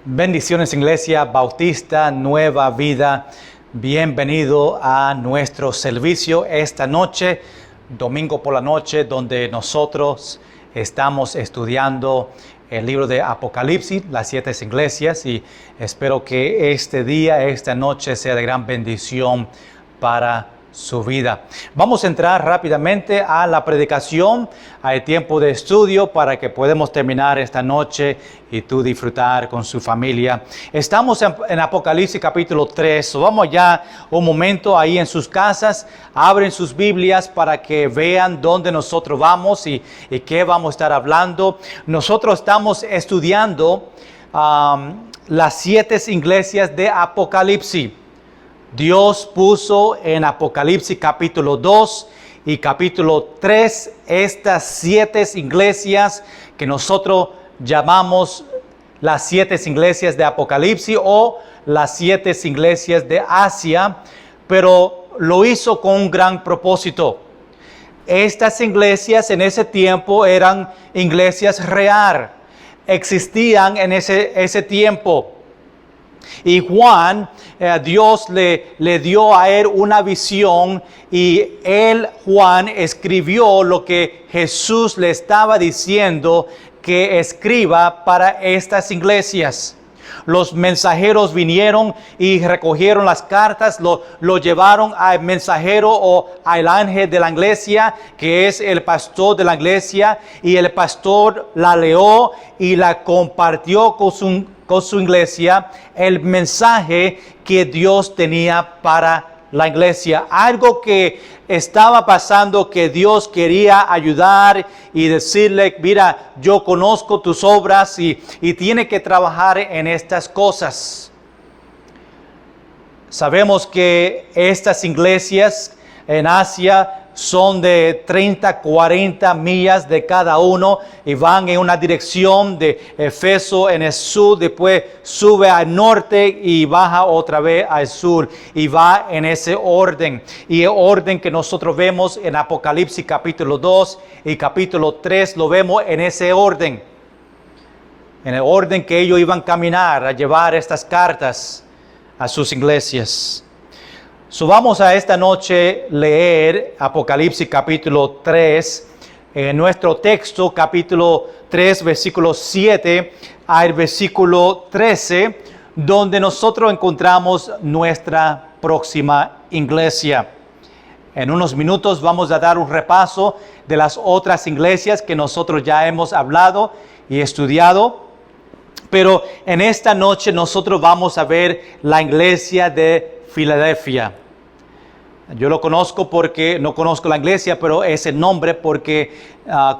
Bendiciones, Iglesia Bautista Nueva Vida. Bienvenido a nuestro servicio esta noche, domingo por la noche, donde nosotros estamos estudiando el libro de Apocalipsis, las 7 iglesias, y espero que este día, esta noche sea de gran bendición para su vida. Vamos a entrar rápidamente a la predicación, al tiempo de estudio para que podamos terminar esta noche y tú disfrutar con su familia. Estamos en Apocalipsis capítulo 3. Vamos ya un momento ahí en sus casas, abren sus Biblias para que vean dónde nosotros vamos y qué vamos a estar hablando. Nosotros estamos estudiando las 7 iglesias de Apocalipsis. Dios puso en Apocalipsis capítulo 2 y capítulo 3 estas 7 iglesias que nosotros llamamos las 7 iglesias de Apocalipsis o las 7 iglesias de Asia, pero lo hizo con un gran propósito. Estas iglesias en ese tiempo eran iglesias reales, existían en ese tiempo. Y Juan, Dios le dio a él una visión y Juan, escribió lo que Jesús le estaba diciendo que escriba para estas iglesias. Los mensajeros vinieron y recogieron las cartas, lo llevaron al mensajero o al ángel de la iglesia, que es el pastor de la iglesia, y el pastor la leyó y la compartió con su iglesia, el mensaje que Dios tenía para la iglesia. Algo que estaba pasando, que Dios quería ayudar y decirle: mira, yo conozco tus obras y tiene que trabajar en estas cosas. Sabemos que estas iglesias en Asia son de 30, 40 millas de cada uno y van en una dirección de Éfeso en el sur, después sube al norte y baja otra vez al sur y va en ese orden. Y el orden que nosotros vemos en Apocalipsis capítulo 2 y capítulo 3 lo vemos en ese orden. En el orden que ellos iban a caminar, a llevar estas cartas a sus iglesias. Vamos a esta noche leer Apocalipsis capítulo 3, nuestro texto capítulo 3 versículo 7 al versículo 13, donde nosotros encontramos nuestra próxima iglesia. En unos minutos vamos a dar un repaso de las otras iglesias que nosotros ya hemos hablado y estudiado, pero en esta noche nosotros vamos a ver la iglesia de Filadelfia. Yo lo conozco porque no conozco la iglesia, pero ese nombre porque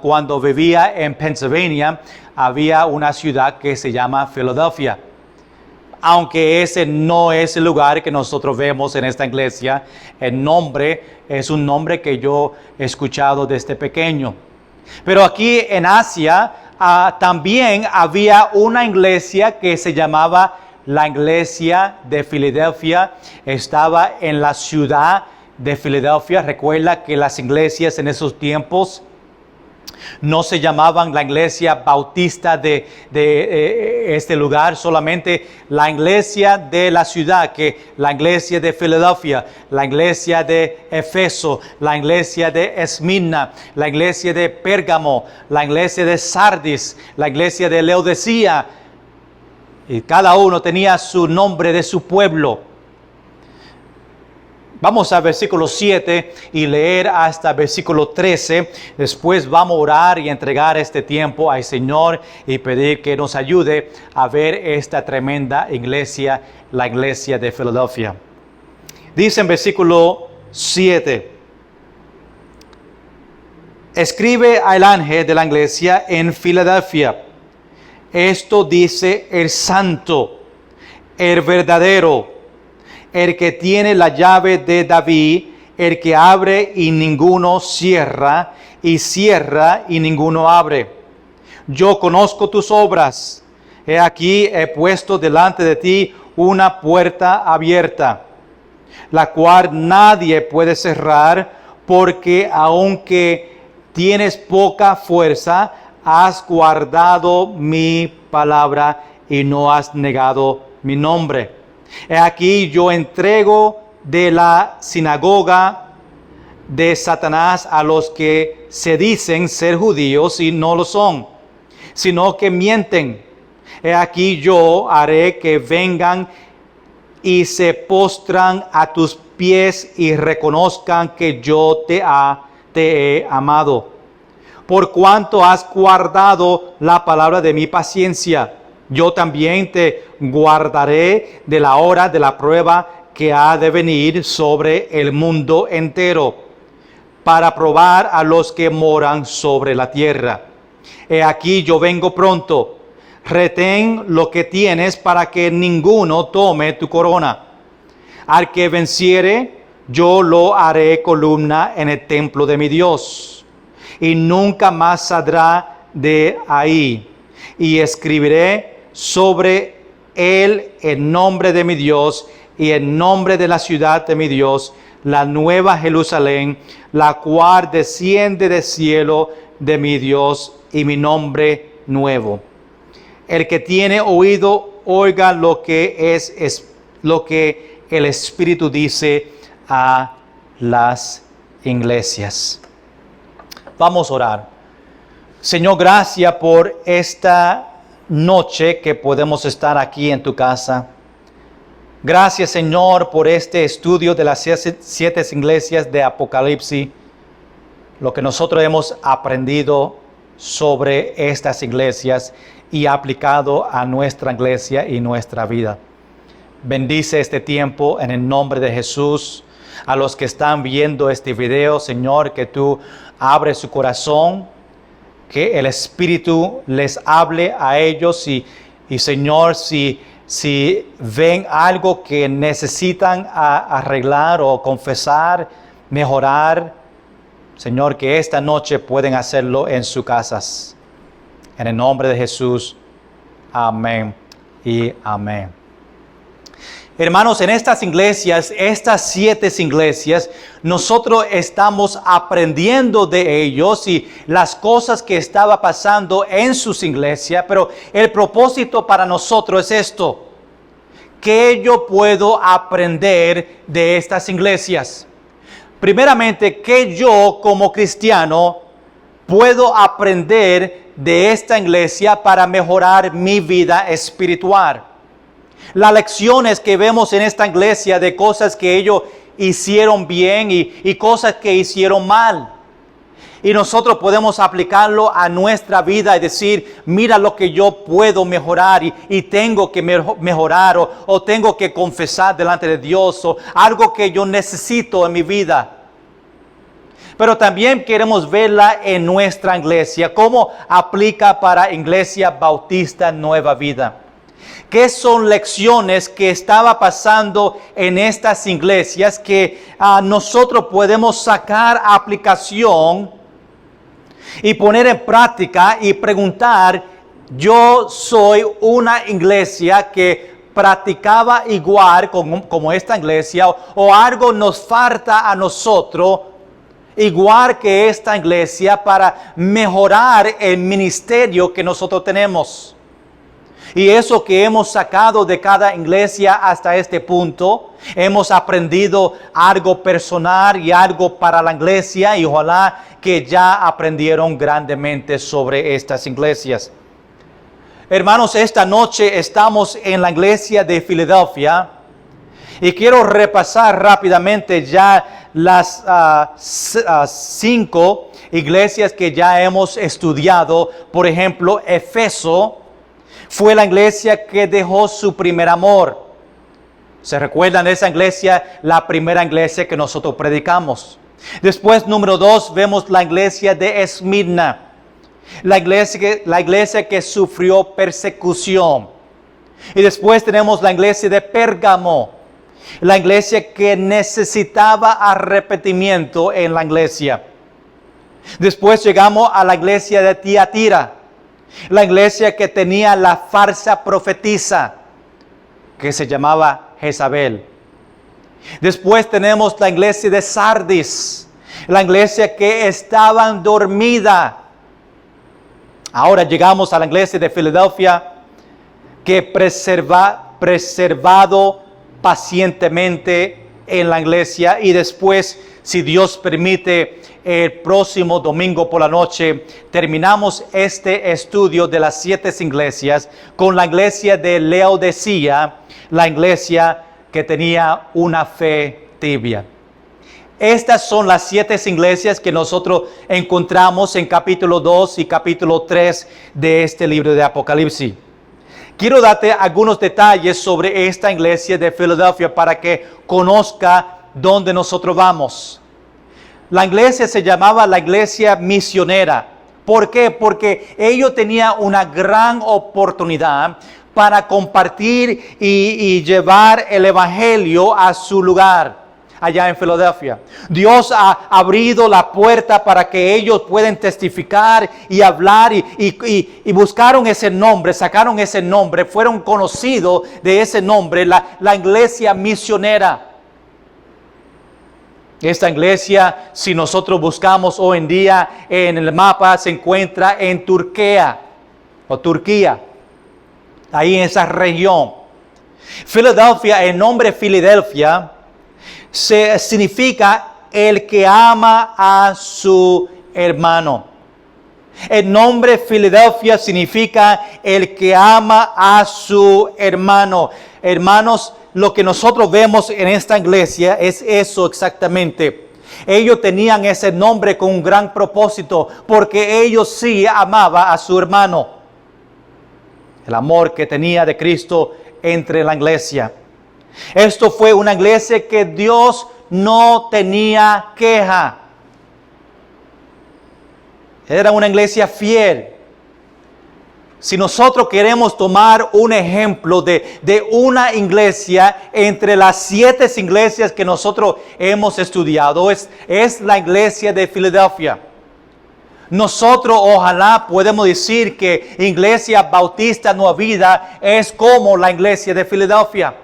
cuando vivía en Pennsylvania había una ciudad que se llama Filadelfia. Aunque ese no es el lugar que nosotros vemos en esta iglesia, el nombre es un nombre que yo he escuchado desde pequeño. Pero aquí en Asia también había una iglesia que se llamaba la iglesia de Filadelfia. Estaba en la ciudad de Filadelfia. Recuerda que las iglesias en esos tiempos no se llamaban la iglesia bautista de este lugar, solamente la iglesia de la ciudad, que la iglesia de Filadelfia, la iglesia de Éfeso, la iglesia de Esmirna, la iglesia de Pérgamo, la iglesia de Sardis, la iglesia de Laodicea, y cada uno tenía su nombre de su pueblo. Vamos al versículo 7 y leer hasta versículo 13. Después vamos a orar y entregar este tiempo al Señor y pedir que nos ayude a ver esta tremenda iglesia, la iglesia de Filadelfia. Dice en versículo 7: escribe al ángel de la iglesia en Filadelfia. Esto dice el santo, el verdadero, el que tiene la llave de David, el que abre y ninguno cierra, y cierra y ninguno abre. Yo conozco tus obras. He aquí he puesto delante de ti una puerta abierta, la cual nadie puede cerrar, porque aunque tienes poca fuerza, has guardado mi palabra y no has negado mi nombre. He aquí yo entrego de la sinagoga de Satanás a los que se dicen ser judíos y no lo son, sino que mienten. He aquí yo haré que vengan y se postran a tus pies y reconozcan que yo te he amado. Por cuanto has guardado la palabra de mi paciencia, yo también te guardaré de la hora de la prueba que ha de venir sobre el mundo entero, para probar a los que moran sobre la tierra. He aquí yo vengo pronto. Retén lo que tienes para que ninguno tome tu corona. Al que venciere, yo lo haré columna en el templo de mi Dios, y nunca más saldrá de ahí. Y escribiré sobre él el nombre de mi Dios y el nombre de la ciudad de mi Dios, la nueva Jerusalén, la cual desciende del cielo de mi Dios, y mi nombre nuevo. El que tiene oído, oiga lo que es lo que el Espíritu dice a las iglesias. Vamos a orar. Señor, gracias por esta noche que podemos estar aquí en tu casa. Gracias, Señor, por este estudio de las 7 iglesias de Apocalipsis, lo que nosotros hemos aprendido sobre estas iglesias y aplicado a nuestra iglesia y nuestra vida. Bendice este tiempo en el nombre de Jesús. A los que están viendo este video, Señor, que tú abres su corazón, que el Espíritu les hable a ellos y Señor, si ven algo que necesitan arreglar o confesar, mejorar, Señor, que esta noche pueden hacerlo en sus casas. En el nombre de Jesús. Amén y amén. Hermanos, en estas iglesias, estas 7 iglesias, nosotros estamos aprendiendo de ellos y las cosas que estaba pasando en sus iglesias, pero el propósito para nosotros es esto: ¿qué yo puedo aprender de estas iglesias? Primeramente, ¿qué yo como cristiano puedo aprender de esta iglesia para mejorar mi vida espiritual? Las lecciones que vemos en esta iglesia de cosas que ellos hicieron bien y cosas que hicieron mal. Y nosotros podemos aplicarlo a nuestra vida y decir, mira lo que yo puedo mejorar y tengo que mejorar o tengo que confesar delante de Dios o algo que yo necesito en mi vida. Pero también queremos verla en nuestra iglesia, cómo aplica para Iglesia Bautista Nueva Vida. ¿Qué son lecciones que estaba pasando en estas iglesias que nosotros podemos sacar aplicación y poner en práctica y preguntar, yo soy una iglesia que practicaba igual como esta iglesia o algo nos falta a nosotros igual que esta iglesia para mejorar el ministerio que nosotros tenemos? Y eso que hemos sacado de cada iglesia hasta este punto, hemos aprendido algo personal y algo para la iglesia y ojalá que ya aprendieron grandemente sobre estas iglesias. Hermanos, esta noche estamos en la iglesia de Filadelfia y quiero repasar rápidamente ya las 5 iglesias que ya hemos estudiado. Por ejemplo, Éfeso fue la iglesia que dejó su primer amor. ¿Se recuerdan de esa iglesia? La primera iglesia que nosotros predicamos. Después, número 2, vemos la iglesia de Esmirna. La iglesia que sufrió persecución. Y después tenemos la iglesia de Pérgamo. La iglesia que necesitaba arrepentimiento en la iglesia. Después llegamos a la iglesia de Tiatira. La iglesia que tenía la falsa profetisa que se llamaba Jezabel. Después tenemos la iglesia de Sardis, la iglesia que estaba dormida. Ahora llegamos a la iglesia de Filadelfia, que preservado pacientemente en la iglesia, y después, si Dios permite, el próximo domingo por la noche terminamos este estudio de las 7 iglesias con la iglesia de Laodicea, la iglesia que tenía una fe tibia. Estas son las 7 iglesias que nosotros encontramos en capítulo 2 y capítulo 3 de este libro de Apocalipsis. Quiero darte algunos detalles sobre esta iglesia de Filadelfia para que conozca dónde nosotros vamos. La iglesia se llamaba la iglesia misionera. ¿Por qué? Porque ellos tenían una gran oportunidad para compartir y llevar el evangelio a su lugar, allá en Filadelfia. Dios ha abrido la puerta para que ellos puedan testificar y hablar y buscaron ese nombre, sacaron ese nombre, fueron conocidos de ese nombre, la iglesia misionera. Esta iglesia, si nosotros buscamos hoy en día en el mapa, se encuentra en Turquía, ahí en esa región. Filadelfia, el nombre Filadelfia, significa el que ama a su hermano. El nombre Filadelfia significa el que ama a su hermano. Hermanos, lo que nosotros vemos en esta iglesia es eso exactamente. Ellos tenían ese nombre con un gran propósito, porque ellos sí amaban a su hermano. El amor que tenía de Cristo entre la iglesia. Esto fue una iglesia que Dios no tenía queja. Era una iglesia fiel. Si nosotros queremos tomar un ejemplo de una iglesia entre las 7 iglesias que nosotros hemos estudiado, es la iglesia de Filadelfia. Nosotros ojalá podemos decir que Iglesia Bautista Nueva Vida es como la iglesia de Filadelfia.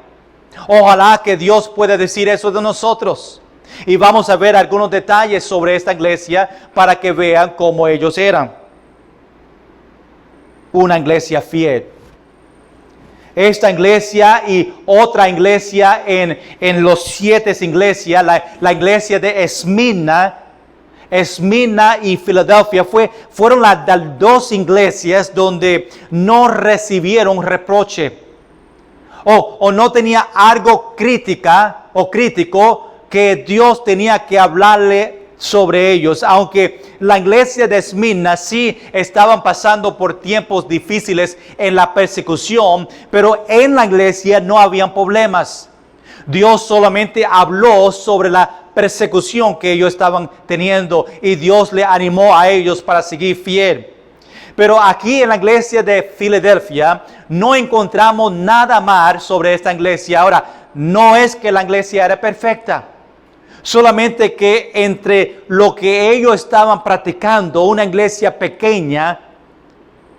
Ojalá que Dios pueda decir eso de nosotros. Y vamos a ver algunos detalles sobre esta iglesia para que vean cómo ellos eran. Una iglesia fiel. Esta iglesia y otra iglesia en los 7 iglesias, la iglesia de Esmirna y Filadelfia fueron las 2 iglesias donde no recibieron reproche. O no tenía algo crítico que Dios tenía que hablarle sobre ellos. Aunque la iglesia de Esmirna sí estaban pasando por tiempos difíciles en la persecución, pero en la iglesia no habían problemas. Dios solamente habló sobre la persecución que ellos estaban teniendo y Dios le animó a ellos para seguir fiel. Pero aquí en la iglesia de Filadelfia no encontramos nada más sobre esta iglesia. Ahora, no es que la iglesia era perfecta, solamente que entre lo que ellos estaban practicando, una iglesia pequeña,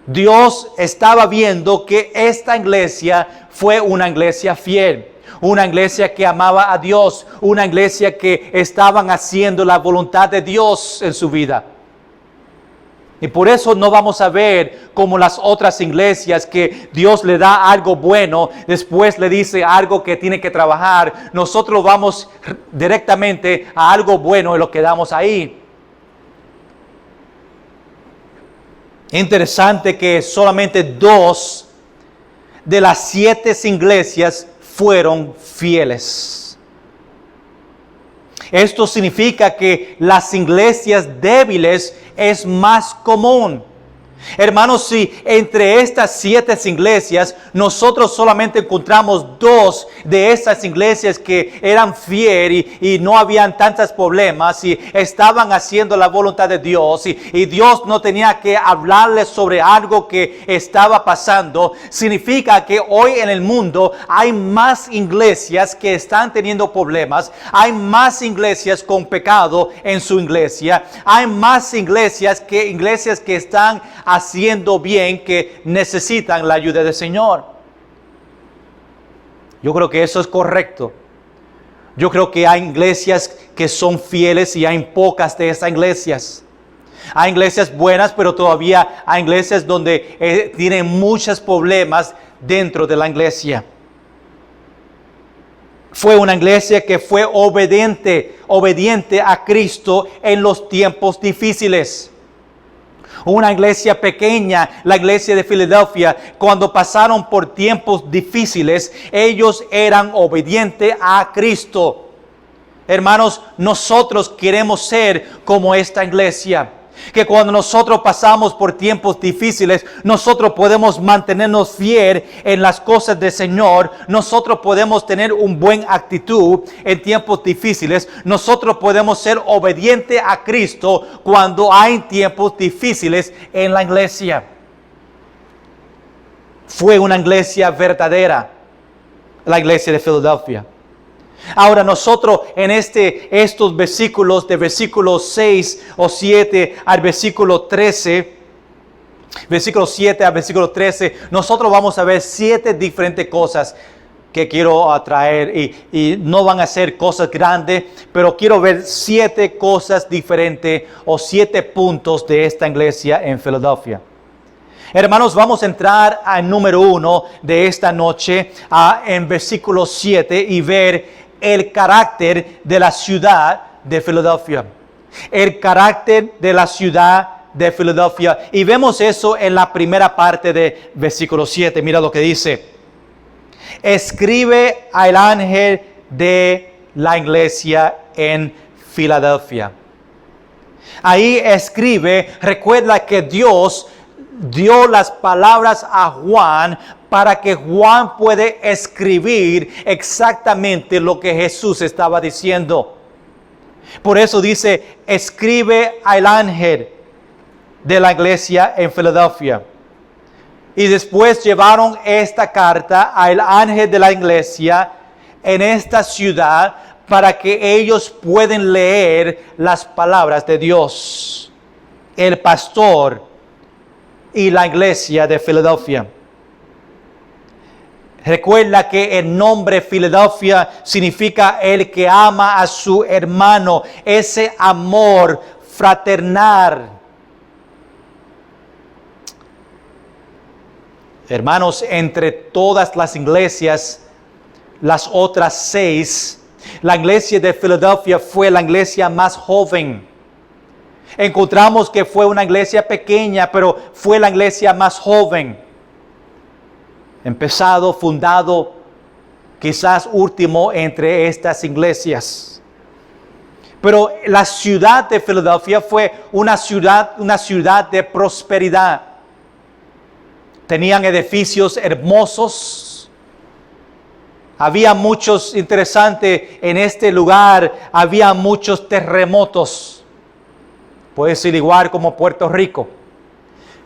Dios estaba viendo que esta iglesia fue una iglesia fiel. Una iglesia que amaba a Dios, una iglesia que estaban haciendo la voluntad de Dios en su vida. Y por eso no vamos a ver como las otras iglesias que Dios le da algo bueno, después le dice algo que tiene que trabajar. Nosotros vamos directamente a algo bueno y lo quedamos ahí. Interesante que solamente 2 de las 7 iglesias fueron fieles. Esto significa que las iglesias débiles es más común. Hermanos, si entre estas 7 iglesias nosotros solamente encontramos 2 de estas iglesias que eran fieles y no habían tantos problemas y estaban haciendo la voluntad de Dios y Dios no tenía que hablarles sobre algo que estaba pasando, significa que hoy en el mundo hay más iglesias que están teniendo problemas, hay más iglesias con pecado en su iglesia, hay más iglesias que están haciendo bien, que necesitan la ayuda del Señor. Yo creo que eso es correcto. Yo creo que hay iglesias que son fieles y hay pocas de esas iglesias. Hay iglesias buenas, pero todavía hay iglesias donde tienen muchos problemas dentro de la iglesia. Fue una iglesia que fue obediente a Cristo en los tiempos difíciles. Una iglesia pequeña, la iglesia de Filadelfia, cuando pasaron por tiempos difíciles, ellos eran obedientes a Cristo. Hermanos, nosotros queremos ser como esta iglesia. Que cuando nosotros pasamos por tiempos difíciles, nosotros podemos mantenernos fieles en las cosas del Señor. Nosotros podemos tener una buena actitud en tiempos difíciles. Nosotros podemos ser obedientes a Cristo cuando hay tiempos difíciles en la iglesia. Fue una iglesia verdadera, la iglesia de Filadelfia. Ahora nosotros en estos versículos, de versículo 6 o 7 al versículo 13, versículo 7 al versículo 13, nosotros vamos a ver 7 diferentes cosas que quiero traer y no van a ser cosas grandes, pero quiero ver 7 cosas diferentes o 7 puntos de esta iglesia en Filadelfia. Hermanos, vamos a entrar al número 1 de esta noche en versículo 7 y ver el carácter de la ciudad de Filadelfia. El carácter de la ciudad de Filadelfia. Y vemos eso en la primera parte de versículo 7. Mira lo que dice. Escribe al ángel de la iglesia en Filadelfia. Ahí escribe, recuerda que Dios dio las palabras a Juan para que Juan puede escribir exactamente lo que Jesús estaba diciendo. Por eso dice, escribe al ángel de la iglesia en Filadelfia. Y después llevaron esta carta al ángel de la iglesia en esta ciudad para que ellos puedan leer las palabras de Dios. El pastor y la iglesia de Filadelfia. Recuerda que el nombre Filadelfia significa el que ama a su hermano, ese amor fraternal. Hermanos, entre todas las iglesias, las otras 6, la iglesia de Filadelfia fue la iglesia más joven. Encontramos que fue una iglesia pequeña, pero fue la iglesia más joven. Fundado, quizás último entre estas iglesias. Pero la ciudad de Filadelfia fue una ciudad de prosperidad. Tenían edificios hermosos. Había muchos, interesante, en este lugar había muchos terremotos. Puede ser igual como Puerto Rico.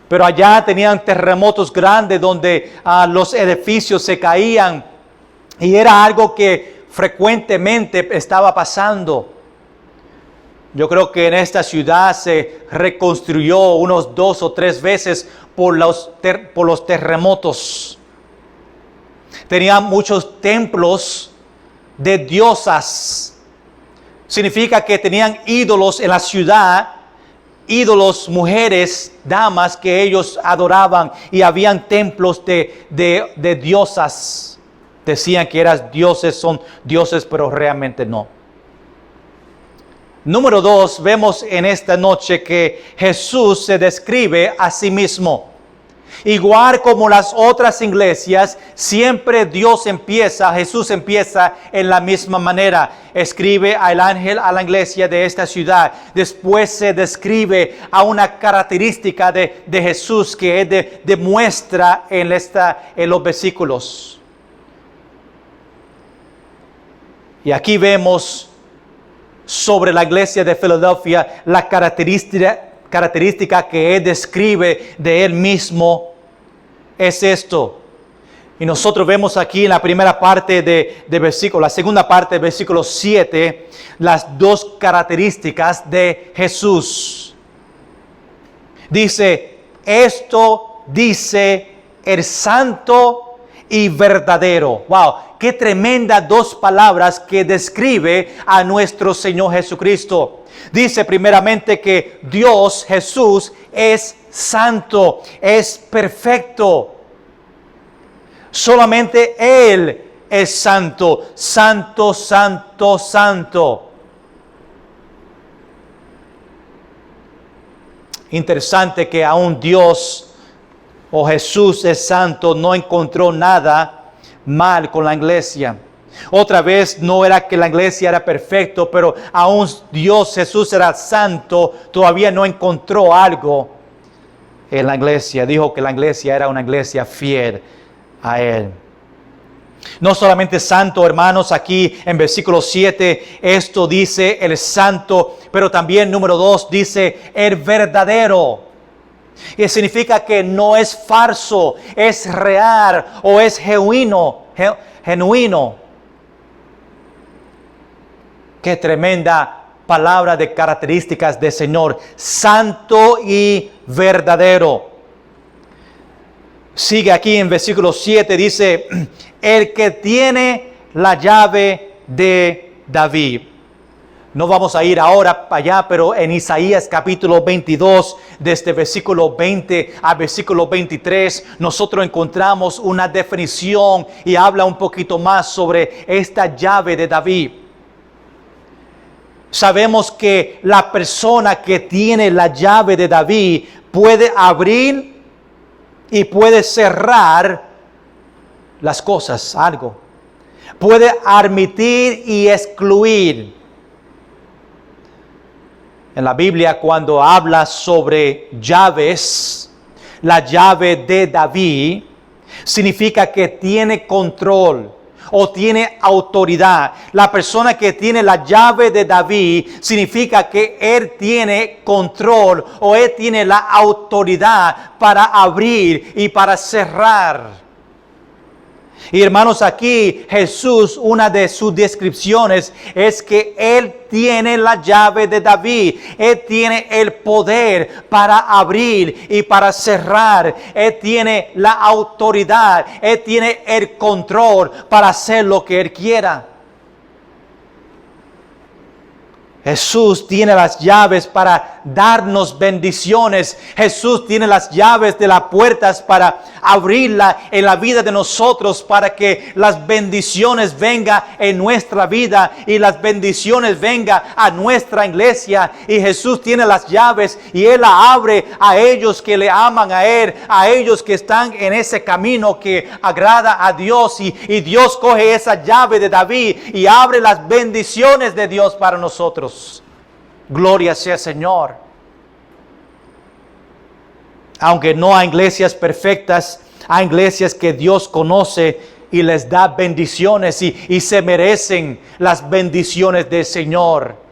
Pero allá tenían terremotos grandes donde los edificios se caían. Y era algo que frecuentemente estaba pasando. Yo creo que en esta ciudad se reconstruyó unos 2 o 3 veces por los terremotos. Tenían muchos templos de diosas. Significa que tenían ídolos en la ciudad. Ídolos, mujeres, damas que ellos adoraban, y habían templos de diosas. Decían que eran dioses, son dioses, pero realmente no. Número 2, vemos en esta noche que Jesús se describe a sí mismo. Igual como las otras iglesias, siempre Jesús empieza en la misma manera. Escribe al ángel a la iglesia de esta ciudad. Después se describe a una característica de Jesús que él demuestra en los versículos. Y aquí vemos sobre la iglesia de Filadelfia la característica que él describe de él mismo es esto. Y nosotros vemos aquí en la primera parte de versículo, la segunda parte del versículo 7, las 2 características de Jesús. Dice, esto dice el santo y verdadero. Wow, qué tremenda dos palabras que describe a nuestro Señor Jesucristo. Dice primeramente que Dios, Jesús, es santo, es perfecto. Solamente Él es santo, santo, santo, santo. Interesante que aún Dios o Jesús es santo, no encontró nada mal con la iglesia. Otra vez, no era que la iglesia era perfecto, pero aún Dios, Jesús era santo, todavía no encontró algo en la iglesia. Dijo que la iglesia era una iglesia fiel a Él. No solamente santo, hermanos, aquí en versículo 7, esto dice el santo, pero también número 2 dice el verdadero. Y significa que no es falso, es real o es genuino. Qué tremenda palabra de características del Señor, santo y verdadero. Sigue aquí en versículo 7, dice, el que tiene la llave de David. No vamos a ir ahora para allá, pero en Isaías capítulo 22, desde versículo 20 a versículo 23, nosotros encontramos una definición y habla un poquito más sobre esta llave de David. Sabemos que la persona que tiene la llave de David puede abrir y puede cerrar las cosas, algo. Puede admitir y excluir. En la Biblia, cuando habla sobre llaves, la llave de David significa que tiene control o tiene autoridad. La persona que tiene la llave de David significa que él tiene control o él tiene la autoridad para abrir y para cerrar. Y hermanos, aquí Jesús, una de sus descripciones es que Él tiene la llave de David. Él tiene el poder para abrir y para cerrar. Él tiene la autoridad. Él tiene el control para hacer lo que Él quiera. Jesús tiene las llaves para darnos bendiciones. Jesús tiene las llaves de las puertas para abrirla en la vida de nosotros, para que las bendiciones vengan en nuestra vida y las bendiciones vengan a nuestra iglesia. Y Jesús tiene las llaves y Él la abre a ellos que le aman a Él, a ellos que están en ese camino que agrada a Dios. Y Dios coge esa llave de David y abre las bendiciones de Dios para nosotros. Gloria sea Señor. Aunque no hay iglesias perfectas, hay iglesias que Dios conoce y les da bendiciones y se merecen las bendiciones del Señor.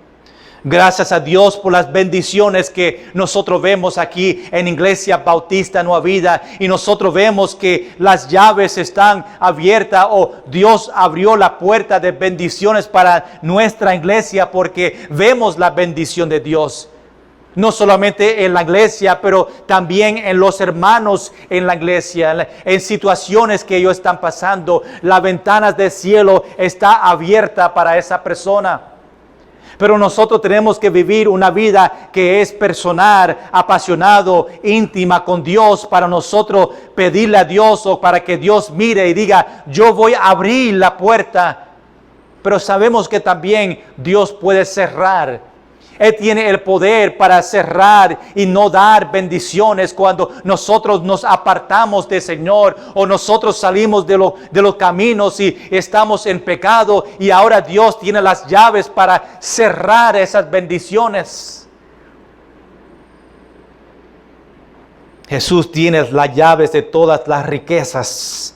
Gracias a Dios por las bendiciones que nosotros vemos aquí en Iglesia Bautista Nueva Vida. Y nosotros vemos que las llaves están abiertas o Dios abrió la puerta de bendiciones para nuestra iglesia porque vemos la bendición de Dios. No solamente en la iglesia, pero también en los hermanos en la iglesia, en situaciones que ellos están pasando. Las ventanas del cielo están abiertas para esa persona. Pero nosotros tenemos que vivir una vida que es personal, apasionado, íntima con Dios, para nosotros pedirle a Dios o para que Dios mire y diga, yo voy a abrir la puerta. Pero sabemos que también Dios puede cerrar. Él tiene el poder para cerrar y no dar bendiciones cuando nosotros nos apartamos del Señor o nosotros salimos de los caminos y estamos en pecado, y ahora Dios tiene las llaves para cerrar esas bendiciones. Jesús tiene las llaves de todas las riquezas.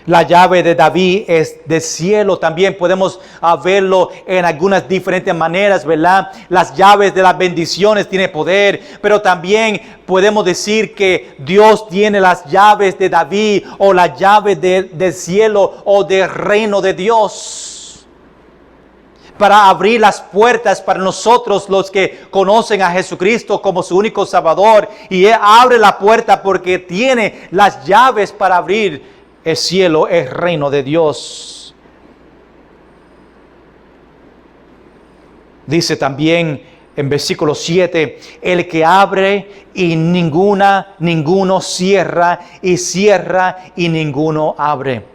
La llave de David es del cielo. También podemos verlo en algunas diferentes maneras, ¿verdad? Las llaves de las bendiciones tienen poder, pero también podemos decir que Dios tiene las llaves de David o la llave del cielo o del reino de Dios, para abrir las puertas para nosotros los que conocen a Jesucristo como su único Salvador. Y Él abre la puerta porque tiene las llaves para abrir el cielo es reino de Dios. Dice también en versículo 7, el que abre y ninguno cierra, y cierra y ninguno abre.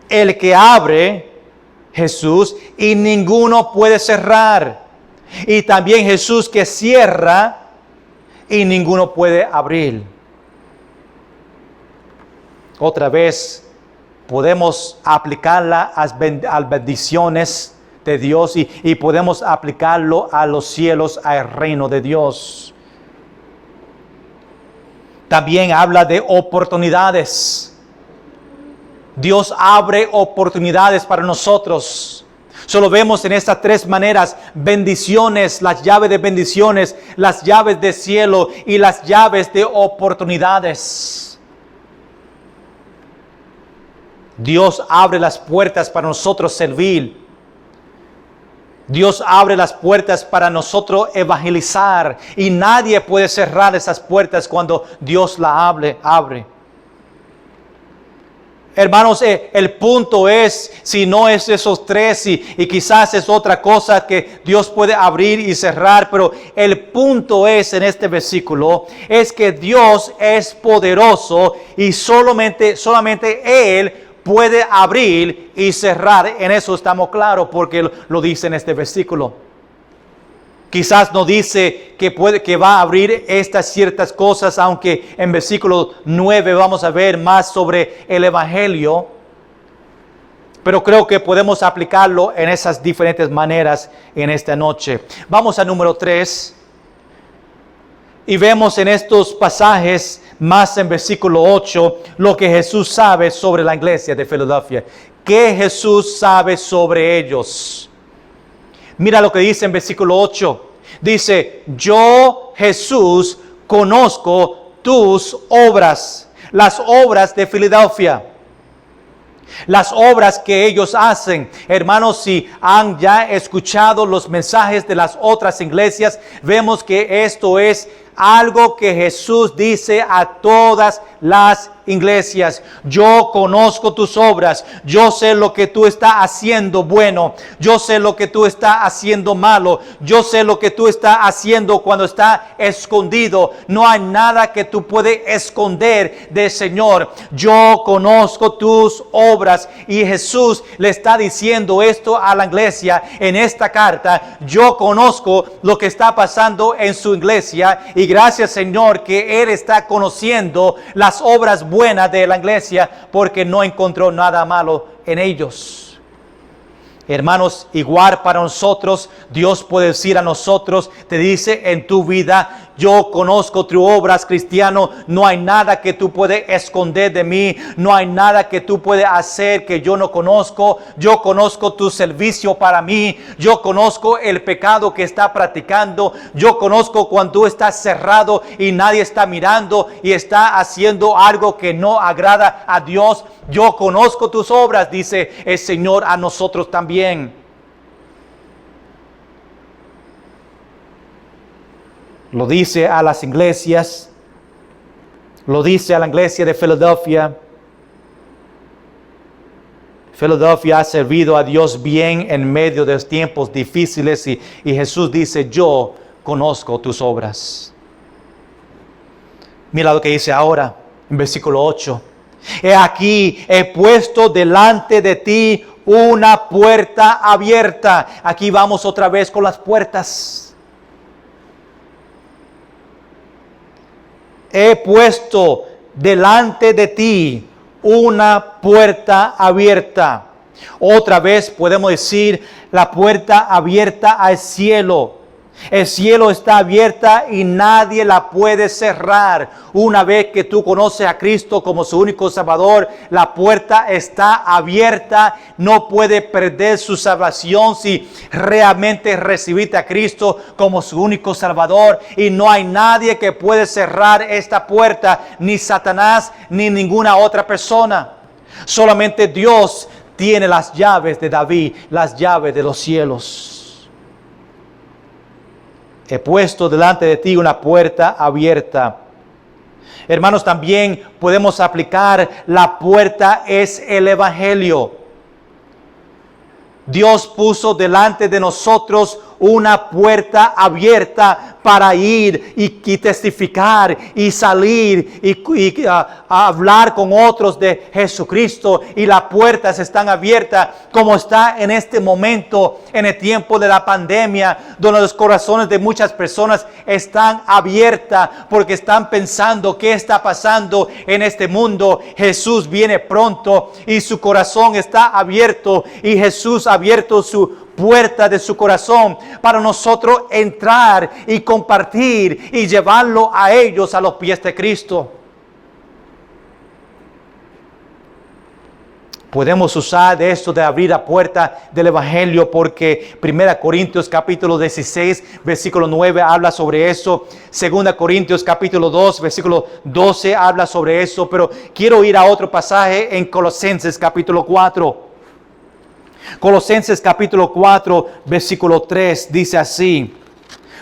El que abre, Jesús, y ninguno puede cerrar. Y también Jesús que cierra y ninguno puede abrir. Otra vez podemos aplicarla a las bendiciones de Dios y podemos aplicarlo a los cielos, al reino de Dios. También habla de oportunidades. Dios abre oportunidades para nosotros. Solo vemos en estas tres maneras: bendiciones, las llaves de bendiciones, las llaves de cielo y las llaves de oportunidades. Dios abre las puertas para nosotros servir. Dios abre las puertas para nosotros evangelizar. Y nadie puede cerrar esas puertas cuando Dios las abre. Hermanos, el punto es, si no es esos tres y quizás es otra cosa que Dios puede abrir y cerrar, pero el punto es en este versículo, es que Dios es poderoso y solamente Él puede abrir y cerrar. En eso estamos claros porque lo dice en este versículo. Quizás no dice que va a abrir estas ciertas cosas, aunque en versículo 9 vamos a ver más sobre el Evangelio. Pero creo que podemos aplicarlo en esas diferentes maneras en esta noche. Vamos a número 3. Y vemos en estos pasajes, más en versículo 8, lo que Jesús sabe sobre la iglesia de Filadelfia. ¿Qué Jesús sabe sobre ellos? Mira lo que dice en versículo 8. Dice, yo, Jesús, conozco tus obras, las obras de Filadelfia, las obras que ellos hacen. Hermanos, si han ya escuchado los mensajes de las otras iglesias, vemos que esto es algo que Jesús dice a todas las iglesias. Yo conozco tus obras. Yo sé lo que tú estás haciendo bueno. Yo sé lo que tú estás haciendo malo. Yo sé lo que tú estás haciendo cuando está escondido. No hay nada que tú puedes esconder del Señor. Yo conozco tus obras. Y Jesús le está diciendo esto a la iglesia en esta carta. Yo conozco lo que está pasando en su iglesia. Y gracias, Señor, que Él está conociendo las obras buenas de la iglesia, porque no encontró nada malo en ellos. Hermanos, igual para nosotros, Dios puede decir a nosotros, te dice en tu vida, yo conozco tus obras, cristiano, no hay nada que tú puedes esconder de mí, no hay nada que tú puedes hacer que yo no conozco. Yo conozco tu servicio para mí, yo conozco el pecado que está practicando, yo conozco cuando tú estás cerrado y nadie está mirando y está haciendo algo que no agrada a Dios. Yo conozco tus obras, dice el Señor a nosotros también. Lo dice a las iglesias, lo dice a la iglesia de Filadelfia. Filadelfia ha servido a Dios bien en medio de los tiempos difíciles y Jesús dice, yo conozco tus obras. Mira lo que dice ahora en versículo 8. He aquí, he puesto delante de ti una puerta abierta. Aquí vamos otra vez con las puertas. He puesto delante de ti una puerta abierta. Otra vez podemos decir la puerta abierta al cielo. El cielo está abierta y nadie la puede cerrar. Una vez que tú conoces a Cristo como su único Salvador, la puerta está abierta. No puede perder su salvación si realmente recibiste a Cristo como su único Salvador. Y no hay nadie que puede cerrar esta puerta, ni Satanás, ni ninguna otra persona. Solamente Dios tiene las llaves de David, las llaves de los cielos. He puesto delante de ti una puerta abierta. Hermanos, también podemos aplicar la puerta es el Evangelio. Dios puso delante de nosotros una puerta abierta para ir y testificar y salir y a hablar con otros de Jesucristo. Y las puertas están abiertas como está en este momento, en el tiempo de la pandemia, donde los corazones de muchas personas están abiertas porque están pensando qué está pasando en este mundo. Jesús viene pronto y su corazón está abierto y Jesús ha abierto su puerta de su corazón para nosotros entrar y compartir y llevarlo a ellos a los pies de Cristo. Podemos usar de esto de abrir la puerta del Evangelio porque 1 Corintios capítulo 16 versículo 9 habla sobre eso. 2 Corintios capítulo 2 versículo 12 habla sobre eso. Pero quiero ir a otro pasaje en Colosenses capítulo 4. Colosenses capítulo 4 versículo 3 dice así.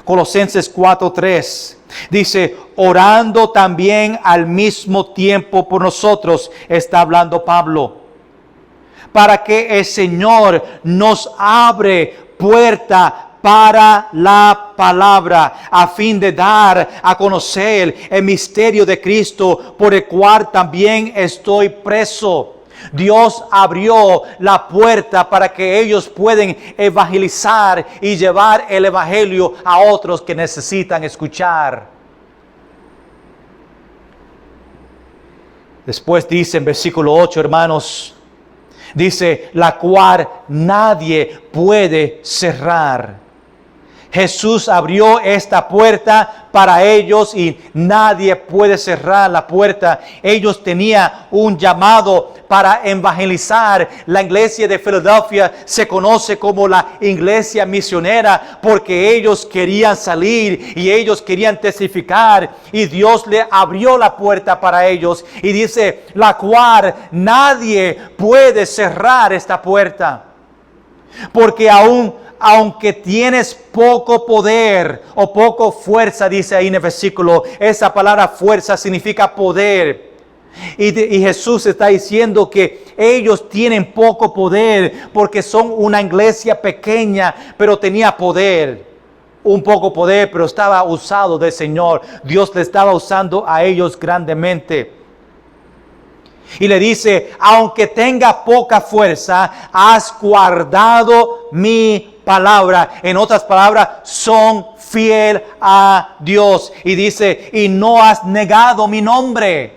Colosenses 4:3 dice, orando también al mismo tiempo por nosotros, está hablando Pablo, para que el Señor nos abre puerta para la palabra, a fin de dar a conocer el misterio de Cristo, por el cual también estoy preso. Dios abrió la puerta para que ellos puedan evangelizar y llevar el evangelio a otros que necesitan escuchar. Después dice en versículo 8, hermanos, dice, la cual nadie puede cerrar. Jesús abrió esta puerta para ellos y nadie puede cerrar la puerta. Ellos tenían un llamado para evangelizar. La iglesia de Filadelfia se conoce como la iglesia misionera porque ellos querían salir y ellos querían testificar y Dios le abrió la puerta para ellos y dice, la cual nadie puede cerrar esta puerta. Porque aunque tienes poco poder o poco fuerza, dice ahí en el versículo, esa palabra fuerza significa poder. Y Jesús está diciendo que ellos tienen poco poder porque son una iglesia pequeña, pero tenía poder. Un poco poder, pero estaba usado del Señor. Dios le estaba usando a ellos grandemente. Y le dice, aunque tenga poca fuerza, has guardado mi palabra. En otras palabras, son fiel a Dios. Y dice, y no has negado mi nombre.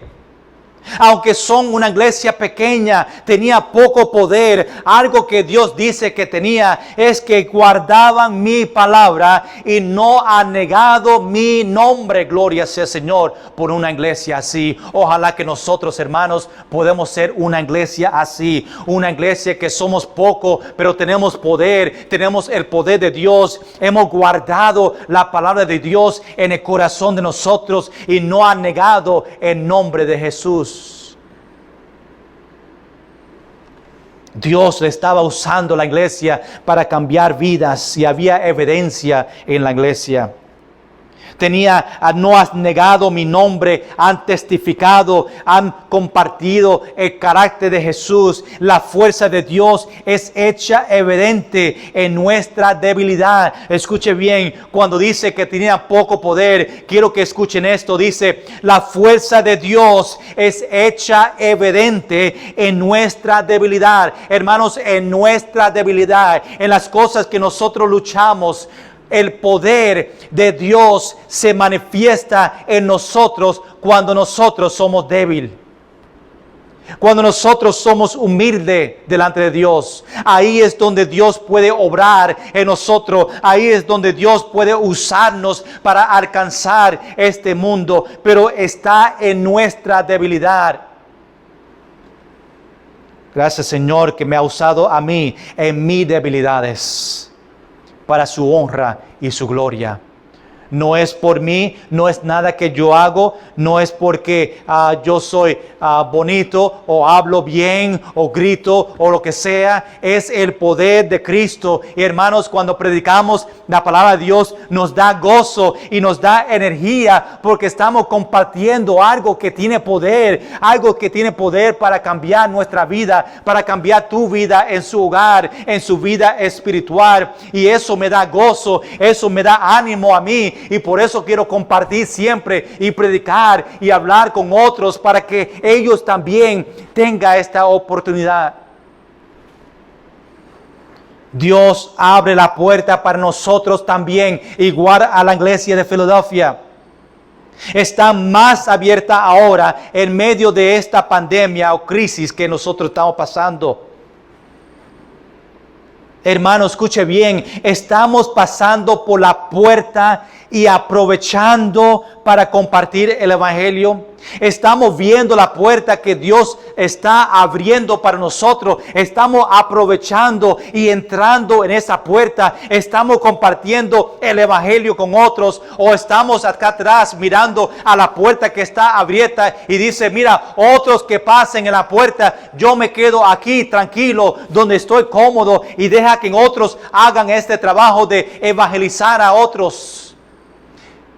Aunque son una iglesia pequeña, tenía poco poder. Algo que Dios dice que tenía es que guardaban mi palabra y no han negado mi nombre. Gloria sea Señor por una iglesia así. Ojalá que nosotros, hermanos, podemos ser una iglesia así. Una iglesia que somos poco, pero tenemos poder. Tenemos el poder de Dios. Hemos guardado la palabra de Dios en el corazón de nosotros y no han negado el nombre de Jesús. Dios le estaba usando la iglesia para cambiar vidas y había evidencia en la iglesia. No has negado mi nombre, han testificado, han compartido el carácter de Jesús. La fuerza de Dios es hecha evidente en nuestra debilidad. Escuche bien, cuando dice que tenía poco poder, quiero que escuchen esto. Dice, la fuerza de Dios es hecha evidente en nuestra debilidad. Hermanos, en nuestra debilidad, en las cosas que nosotros luchamos, el poder de Dios se manifiesta en nosotros cuando nosotros somos débiles. Cuando nosotros somos humildes delante de Dios. Ahí es donde Dios puede obrar en nosotros. Ahí es donde Dios puede usarnos para alcanzar este mundo. Pero está en nuestra debilidad. Gracias, Señor, que me ha usado a mí en mis debilidades, para su honra y su gloria. No es por mí, no es nada que yo hago, no es porque yo soy bonito o hablo bien o grito o lo que sea. Es el poder de Cristo. Y hermanos, cuando predicamos la palabra de Dios, nos da gozo y nos da energía porque estamos compartiendo algo que tiene poder, algo que tiene poder para cambiar nuestra vida, para cambiar tu vida en su hogar, en su vida espiritual. Y eso me da gozo, eso me da ánimo a mí. Y por eso quiero compartir siempre y predicar y hablar con otros para que ellos también tengan esta oportunidad. Dios abre la puerta para nosotros también, igual a la iglesia de Filadelfia. Está más abierta ahora en medio de esta pandemia o crisis que nosotros estamos pasando. Hermano, escuche bien, estamos pasando por la puerta y aprovechando para compartir el evangelio. Estamos viendo la puerta que Dios está abriendo para nosotros. Estamos aprovechando y entrando en esa puerta. Estamos compartiendo el evangelio con otros. O estamos acá atrás mirando a la puerta que está abierta y dice, mira, otros que pasen en la puerta, yo me quedo aquí tranquilo, donde estoy cómodo, y deja que otros hagan este trabajo de evangelizar a otros.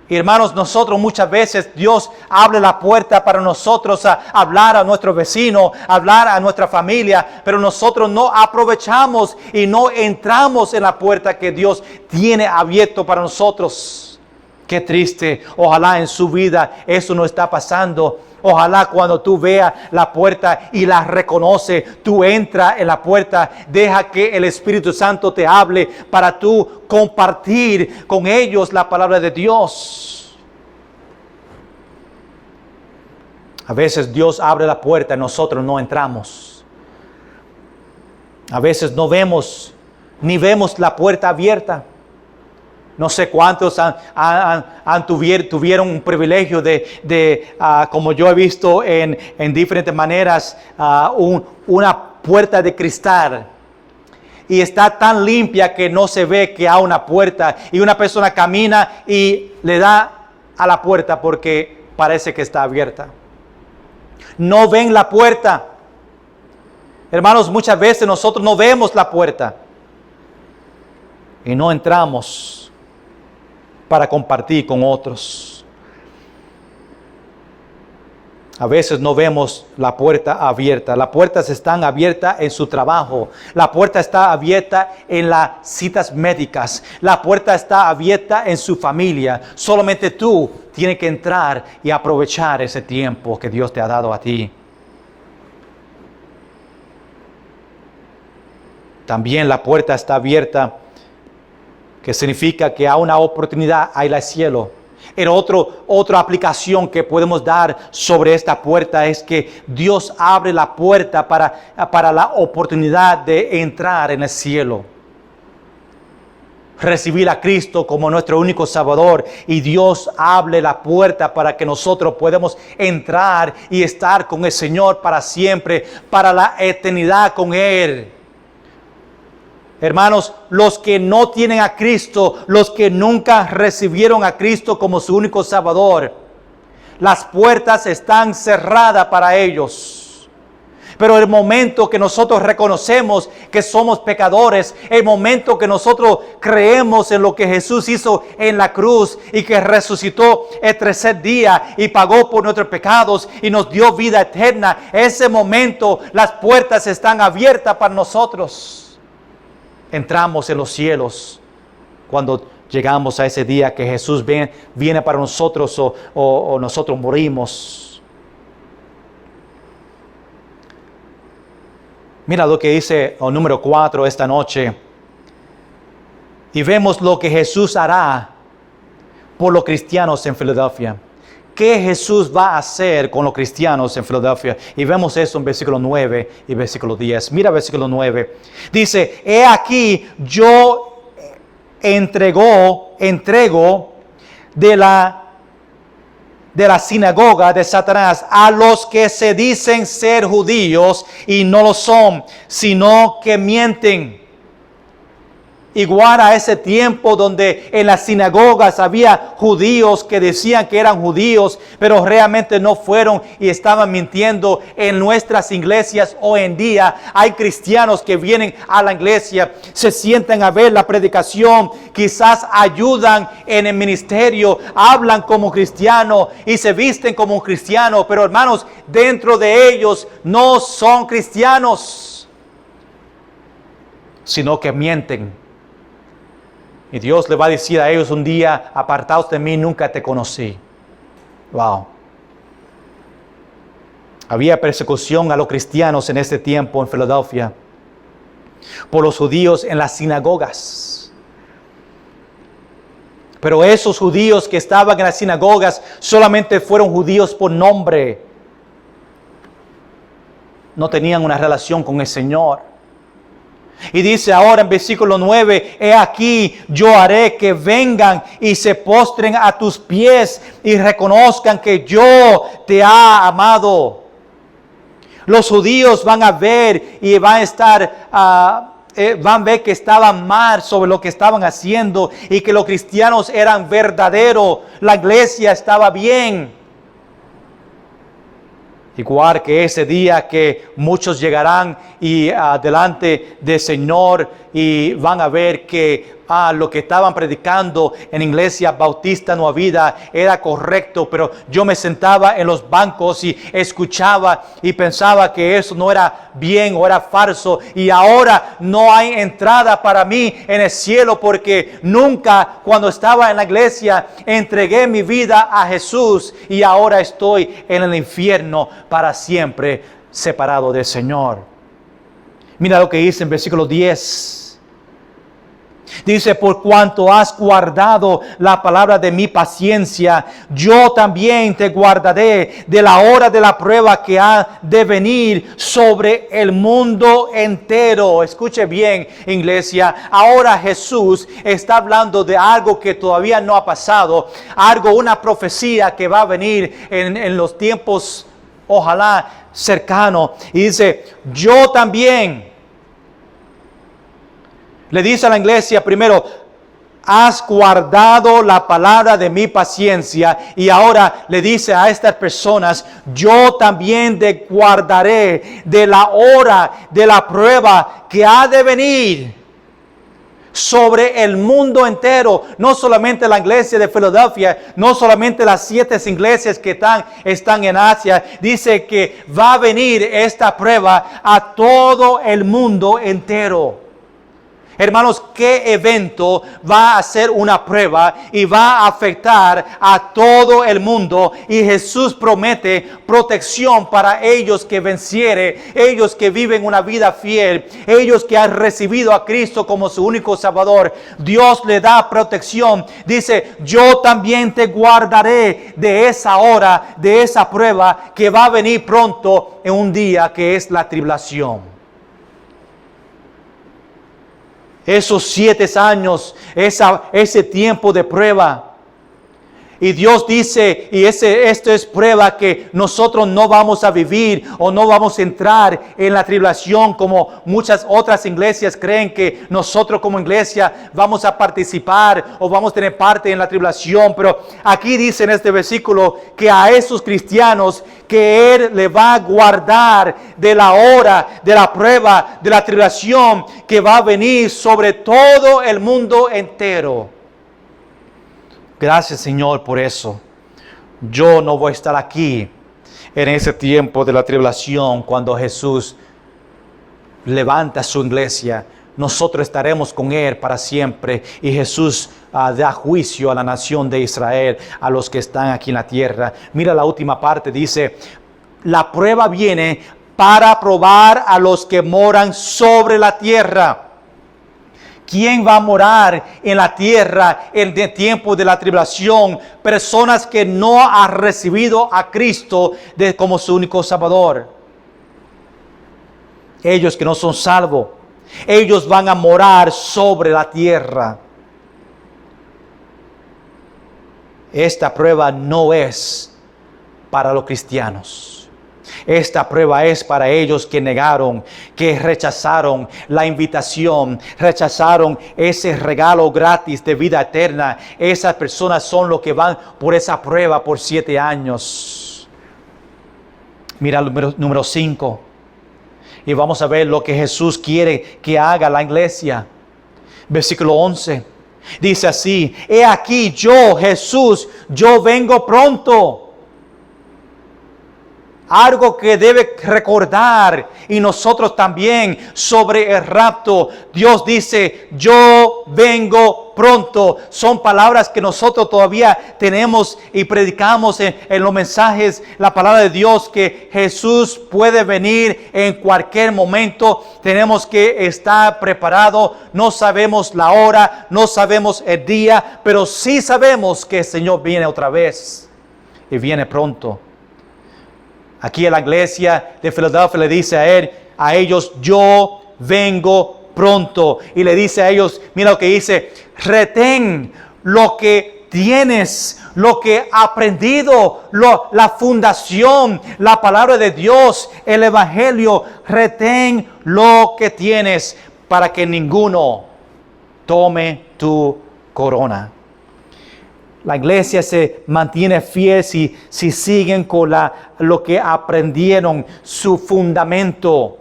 Y hermanos, nosotros muchas veces Dios abre la puerta para nosotros a hablar a nuestro vecino, hablar a nuestra familia, pero nosotros no aprovechamos y no entramos en la puerta que Dios tiene abierto para nosotros. Qué triste. Ojalá en su vida eso no está pasando. Ojalá cuando tú veas la puerta y la reconoce, tú entras en la puerta, deja que el Espíritu Santo te hable para tú compartir con ellos la palabra de Dios. A veces Dios abre la puerta y nosotros no entramos. A veces no vemos, ni vemos la puerta abierta. No sé cuántos tuvieron un privilegio de como yo he visto en diferentes maneras, una puerta de cristal. Y está tan limpia que no se ve que hay una puerta. Y una persona camina y le da a la puerta porque parece que está abierta. No ven la puerta. Hermanos, muchas veces nosotros no vemos la puerta. Y no entramos para compartir con otros. A veces no vemos la puerta abierta. Las puertas están abiertas en su trabajo. La puerta está abierta en las citas médicas. La puerta está abierta en su familia. Solamente tú tienes que entrar y aprovechar ese tiempo que Dios te ha dado a ti. También la puerta está abierta, que significa que hay una oportunidad ahí en el cielo. Pero otra aplicación que podemos dar sobre esta puerta es que Dios abre la puerta para la oportunidad de entrar en el cielo. Recibir a Cristo como nuestro único Salvador, y Dios abre la puerta para que nosotros podamos entrar y estar con el Señor para siempre, para la eternidad con Él. Hermanos, los que no tienen a Cristo, los que nunca recibieron a Cristo como su único Salvador, las puertas están cerradas para ellos. Pero el momento que nosotros reconocemos que somos pecadores, el momento que nosotros creemos en lo que Jesús hizo en la cruz y que resucitó el tercer día y pagó por nuestros pecados y nos dio vida eterna, ese momento las puertas están abiertas para nosotros. Entramos en los cielos cuando llegamos a ese día que Jesús viene para nosotros o nosotros morimos. Mira lo que dice el número 4 esta noche. Y vemos lo que Jesús hará por los cristianos en Filadelfia. ¿Qué Jesús va a hacer con los cristianos en Filadelfia? Y vemos eso en versículo 9 y versículo 10. Mira versículo 9. Dice, he aquí yo entrego de la sinagoga de Satanás a los que se dicen ser judíos y no lo son, sino que mienten. Igual a ese tiempo donde en las sinagogas había judíos que decían que eran judíos, pero realmente no fueron y estaban mintiendo. En nuestras iglesias hoy en día hay cristianos que vienen a la iglesia, se sientan a ver la predicación, quizás ayudan en el ministerio, hablan como cristianos y se visten como un cristiano, pero hermanos, dentro de ellos no son cristianos, sino que mienten. Y Dios le va a decir a ellos un día, apartaos de mí, nunca te conocí. Wow. Había persecución a los cristianos en este tiempo en Filadelfia por los judíos en las sinagogas. Pero esos judíos que estaban en las sinagogas solamente fueron judíos por nombre. No tenían una relación con el Señor. Y dice ahora en versículo 9, he aquí, yo haré que vengan y se postren a tus pies y reconozcan que yo te he amado. Los judíos van a ver y van a estar, van a ver que estaban mal sobre lo que estaban haciendo y que los cristianos eran verdaderos. La iglesia estaba bien. Igual que ese día que muchos llegarán y delante del Señor y van a ver que lo que estaban predicando en Iglesia Bautista Nueva Vida era correcto, pero yo me sentaba en los bancos y escuchaba y pensaba que eso no era bien o era falso, y ahora no hay entrada para mí en el cielo porque nunca cuando estaba en la iglesia entregué mi vida a Jesús y ahora estoy en el infierno para siempre separado del Señor. Mira lo que dice en versículo 10. Dice, por cuanto has guardado la palabra de mi paciencia, yo también te guardaré de la hora de la prueba que ha de venir sobre el mundo entero. Escuche bien, iglesia. Ahora Jesús está hablando de algo que todavía no ha pasado. Algo, una profecía que va a venir en los tiempos, ojalá, cercanos. Y dice, yo también. Le dice a la iglesia primero, has guardado la palabra de mi paciencia. Y ahora le dice a estas personas, yo también te guardaré de la hora de la prueba que ha de venir sobre el mundo entero. No solamente la iglesia de Filadelfia, no solamente las 7 iglesias que están en Asia. Dice que va a venir esta prueba a todo el mundo entero. Hermanos, ¿qué evento va a ser una prueba y va a afectar a todo el mundo? Y Jesús promete protección para ellos que vencieren, ellos que viven una vida fiel, ellos que han recibido a Cristo como su único Salvador. Dios le da protección. Dice, yo también te guardaré de esa hora, de esa prueba que va a venir pronto en un día que es la tribulación. Esos 7 años, ese tiempo de prueba. Y Dios dice, y esto es prueba que nosotros no vamos a vivir o no vamos a entrar en la tribulación como muchas otras iglesias creen que nosotros como iglesia vamos a participar o vamos a tener parte en la tribulación. Pero aquí dice en este versículo que a esos cristianos que Él le va a guardar de la hora, de la prueba, de la tribulación que va a venir sobre todo el mundo entero. Gracias, Señor, por eso. Yo no voy a estar aquí en ese tiempo de la tribulación cuando Jesús levanta su iglesia. Nosotros estaremos con Él para siempre y Jesús da juicio a la nación de Israel, a los que están aquí en la tierra. Mira la última parte, dice, la prueba viene para probar a los que moran sobre la tierra. ¿Quién va a morar en la tierra en el tiempo de la tribulación? Personas que no han recibido a Cristo como su único Salvador. Ellos que no son salvos. Ellos van a morar sobre la tierra. Esta prueba no es para los cristianos. Esta prueba es para ellos que negaron, que rechazaron la invitación, rechazaron ese regalo gratis de vida eterna. Esas personas son los que van por esa prueba por 7 años. Mira el número 5. Y vamos a ver lo que Jesús quiere que haga la iglesia. Versículo 11. Dice así: he aquí yo, Jesús, yo vengo pronto. Algo que debe recordar, y nosotros también, sobre el rapto. Dios dice: yo vengo pronto. Son palabras que nosotros todavía tenemos y predicamos en los mensajes, la palabra de Dios, que Jesús puede venir en cualquier momento. Tenemos que estar preparados. No sabemos la hora, no sabemos el día, pero sí sabemos que el Señor viene otra vez y viene pronto. Aquí en la iglesia de Filadelfia le dice a ellos, yo vengo pronto. Y le dice a ellos, mira lo que dice: retén lo que tienes, lo que has aprendido, la fundación, la palabra de Dios, el evangelio. Retén lo que tienes para que ninguno tome tu corona. La iglesia se mantiene fiel si siguen con lo que aprendieron, su fundamento.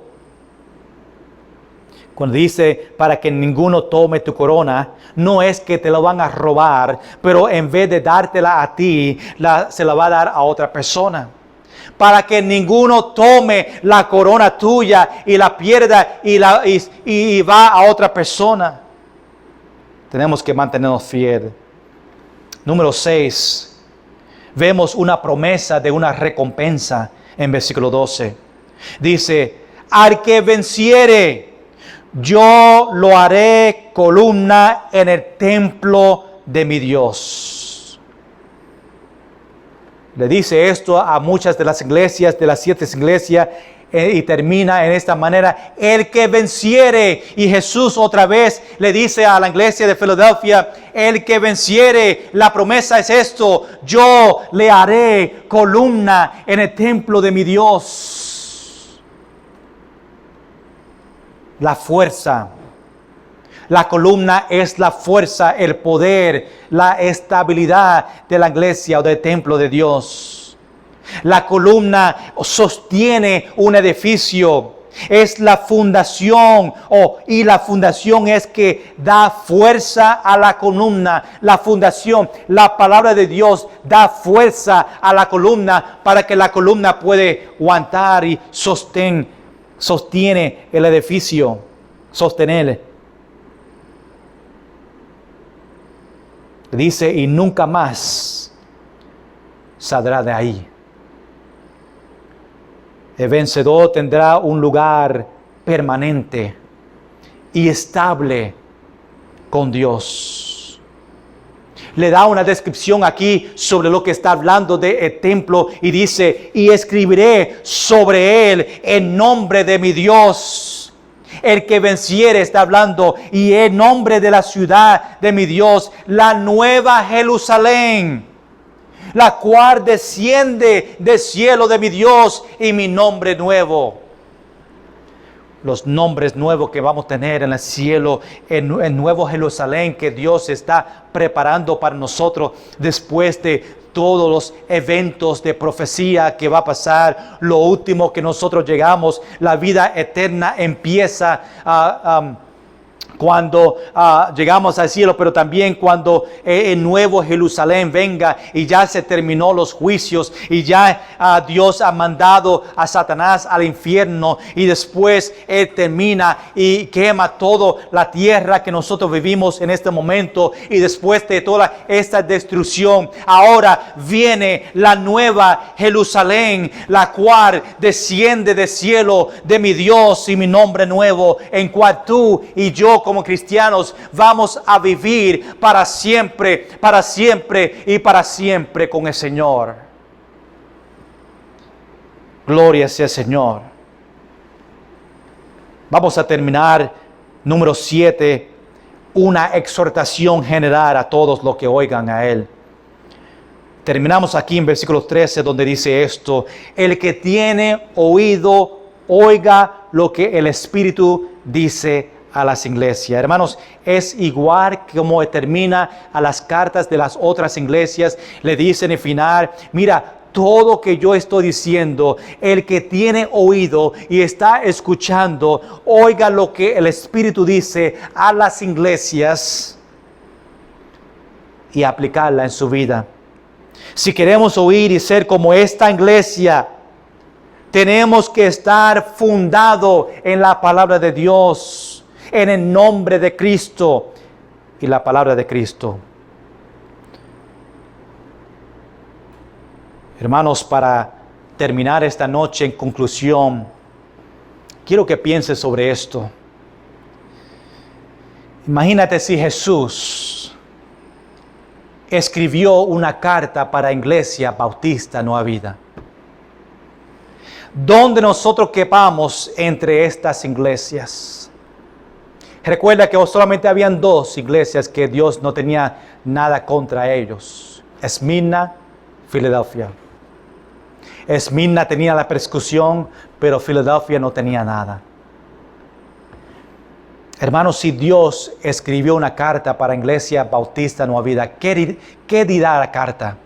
Cuando dice para que ninguno tome tu corona, no es que te lo van a robar, pero en vez de dártela a ti, se la va a dar a otra persona. Para que ninguno tome la corona tuya y la pierda y va a otra persona. Tenemos que mantenernos fieles. Número 6, vemos una promesa de una recompensa en versículo 12. Dice: al que venciere, yo lo haré columna en el templo de mi Dios. Le dice esto a muchas de las iglesias, de las 7 iglesias, y termina en esta manera: el que venciere. Y Jesús otra vez le dice a la iglesia de Filadelfia: el que venciere. La promesa es esto: yo le haré columna en el templo de mi Dios. La fuerza. La columna es la fuerza, el poder, la estabilidad de la iglesia o del templo de Dios. La columna sostiene un edificio, es la fundación, y la fundación es que da fuerza a la columna. La fundación, la palabra de Dios, da fuerza a la columna para que la columna puede aguantar y sostiene el edificio, sostener. Dice: y nunca más saldrá de ahí. El vencedor tendrá un lugar permanente y estable con Dios. Le da una descripción aquí sobre lo que está hablando del templo y dice: y escribiré sobre él el nombre de mi Dios. El que venciere, está hablando, y el nombre de la ciudad de mi Dios, la nueva Jerusalén, la cual desciende del cielo de mi Dios, y mi nombre nuevo. Los nombres nuevos que vamos a tener en el cielo, el nuevo Jerusalén que Dios está preparando para nosotros después de todos los eventos de profecía que va a pasar. Lo último que nosotros llegamos, la vida eterna empieza cuando llegamos al cielo, pero también cuando el nuevo Jerusalén venga y ya se terminó los juicios y ya Dios ha mandado a Satanás al infierno, y después Él termina y quema toda la tierra que nosotros vivimos en este momento, y después de toda esta destrucción, ahora viene la nueva Jerusalén, la cual desciende del cielo de mi Dios y mi nombre nuevo, en cual tú y yo como cristianos vamos a vivir para siempre y para siempre con el Señor. Gloria sea el Señor. Vamos a terminar, número 7, una exhortación general a todos los que oigan a Él. Terminamos aquí en versículo 13 donde dice esto: el que tiene oído, oiga lo que el Espíritu dice a las iglesias. Hermanos, es igual como termina a las cartas de las otras iglesias. Le dicen al final: mira, todo que yo estoy diciendo, el que tiene oído y está escuchando, oiga lo que el Espíritu dice a las iglesias y aplicarla en su vida. Si queremos oír y ser como esta iglesia, tenemos que estar fundado en la palabra de Dios, en el nombre de Cristo y la palabra de Cristo. Hermanos, para terminar esta noche en conclusión, quiero que pienses sobre esto. Imagínate si Jesús escribió una carta para Iglesia Bautista Nueva Vida, donde nosotros quepamos entre estas iglesias. Recuerda que solamente habían dos iglesias que Dios no tenía nada contra ellos: Esmirna, Filadelfia. Esmirna tenía la persecución, pero Filadelfia no tenía nada. Hermanos, si Dios escribió una carta para Iglesia Bautista Nueva Vida, ¿qué dirá la carta?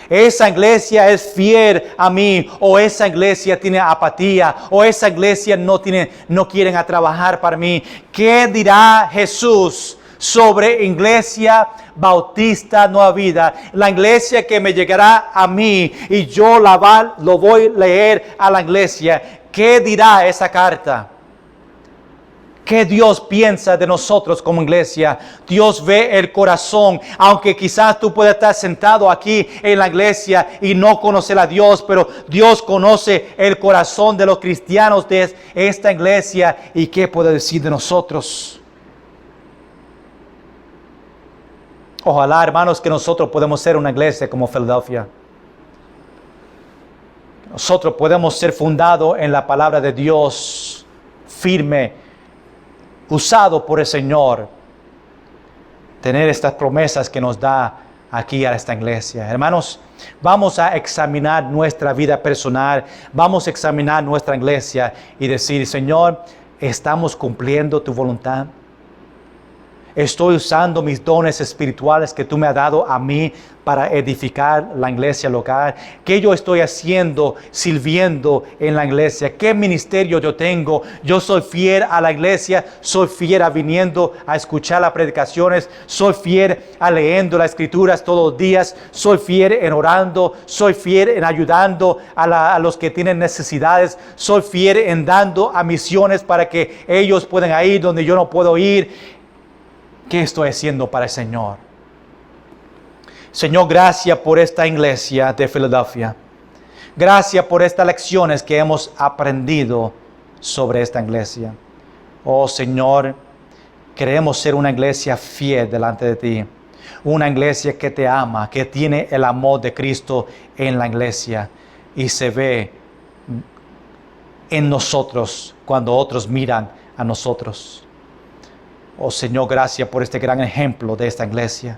¿Esa iglesia es fiel a mí? ¿O esa iglesia tiene apatía? ¿O esa iglesia no quieren a trabajar para mí? ¿Qué dirá Jesús sobre Iglesia Bautista Nueva Vida? La iglesia que me llegará a mí y yo lo voy a leer a la iglesia. ¿Qué dirá esa carta? ¿Qué Dios piensa de nosotros como iglesia? Dios ve el corazón. Aunque quizás tú puedas estar sentado aquí en la iglesia y no conocer a Dios, pero Dios conoce el corazón de los cristianos de esta iglesia. ¿Y qué puede decir de nosotros? Ojalá, hermanos, que nosotros podemos ser una iglesia como Filadelfia. Nosotros podemos ser fundados en la palabra de Dios, firme, usado por el Señor, tener estas promesas que nos da aquí a esta iglesia. Hermanos, vamos a examinar nuestra vida personal, vamos a examinar nuestra iglesia y decir: Señor, ¿estamos cumpliendo tu voluntad? ¿Estoy usando mis dones espirituales que tú me has dado a mí para edificar la iglesia local? ¿Qué yo estoy haciendo, sirviendo en la iglesia? ¿Qué ministerio yo tengo? ¿Yo soy fiel a la iglesia? ¿Soy fiel a viniendo a escuchar las predicaciones? ¿Soy fiel a leyendo las escrituras todos los días? ¿Soy fiel en orando? ¿Soy fiel en ayudando a los que tienen necesidades? ¿Soy fiel en dando a misiones para que ellos puedan ir donde yo no puedo ir? ¿Qué estoy haciendo para el Señor? Señor, gracias por esta iglesia de Filadelfia. Gracias por estas lecciones que hemos aprendido sobre esta iglesia. Oh Señor, queremos ser una iglesia fiel delante de ti. Una iglesia que te ama, que tiene el amor de Cristo en la iglesia. Y se ve en nosotros cuando otros miran a nosotros. Oh Señor, gracias por este gran ejemplo de esta iglesia.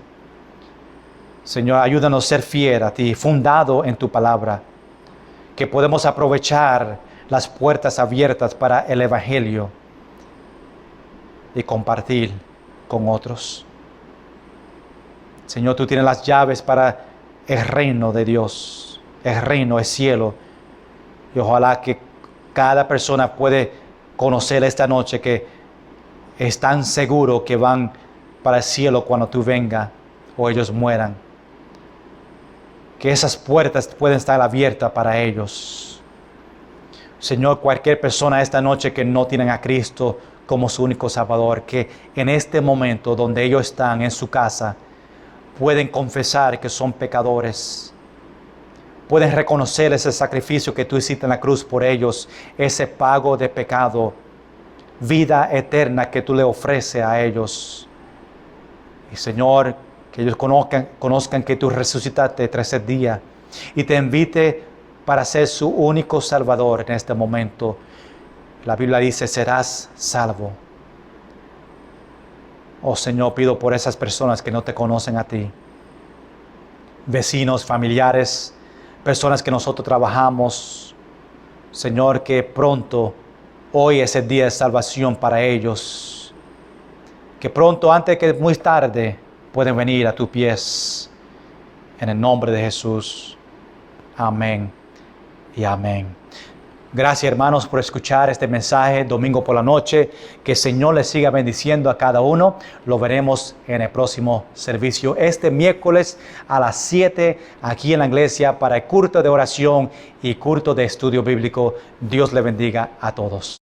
Señor, ayúdanos a ser fiel a ti, fundado en tu palabra, que podemos aprovechar las puertas abiertas para el Evangelio y compartir con otros. Señor, tú tienes las llaves para el reino de Dios, el reino, el cielo. Y ojalá que cada persona puede conocer esta noche que están seguros que van para el cielo cuando tú vengas o ellos mueran. Que esas puertas pueden estar abiertas para ellos. Señor, cualquier persona esta noche que no tienen a Cristo como su único Salvador, que en este momento donde ellos están en su casa, pueden confesar que son pecadores. Pueden reconocer ese sacrificio que tú hiciste en la cruz por ellos, ese pago de pecado, vida eterna que tú le ofreces a ellos. Y Señor, que ellos conozcan que tú resucitaste el tercer día y te invite para ser su único Salvador en este momento. La Biblia dice: serás salvo. Oh Señor, pido por esas personas que no te conocen a ti. vecinos, familiares, personas que nosotros trabajamos. Señor, que pronto, hoy es el día de salvación para ellos. Que pronto, antes que muy tarde, pueden venir a tus pies. En el nombre de Jesús. Amén y amén. Gracias, hermanos, por escuchar este mensaje domingo por la noche. Que el Señor les siga bendiciendo a cada uno. Lo veremos en el próximo servicio este miércoles a las 7 aquí en la iglesia para el culto de oración y culto de estudio bíblico. Dios le bendiga a todos.